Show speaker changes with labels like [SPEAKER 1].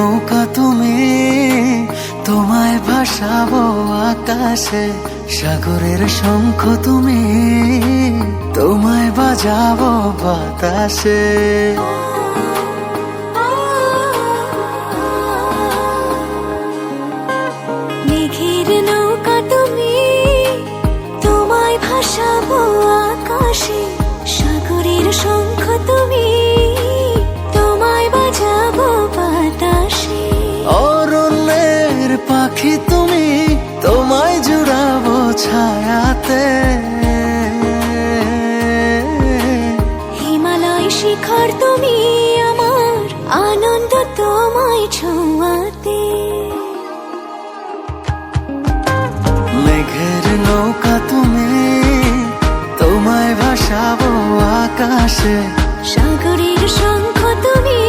[SPEAKER 1] নৌকা তুমি, তোমায় ভাসাবো আকাশে। সাগরের শঙ্খ তুমি, তোমায় বাজাবো বাতাসে।
[SPEAKER 2] মেঘের নৌকা তুমি, তোমায় ভাসাবো আকাশে। সাগরের শঙ্খ তুমি, তোমায় বাজাবো বাতাসে।
[SPEAKER 1] অরণ্যের পাখি তুমি, তোমায় জুড়াবো ছায়াতে।
[SPEAKER 2] হিমালয় শিখর তুমি, আমার আনন্দ তোমায় ছোঁয়াতে।
[SPEAKER 1] মেঘের নৌকা তুমি, তোমায় ভাসাবো আকাশে।
[SPEAKER 2] সাগরের শঙ্খ তুমি,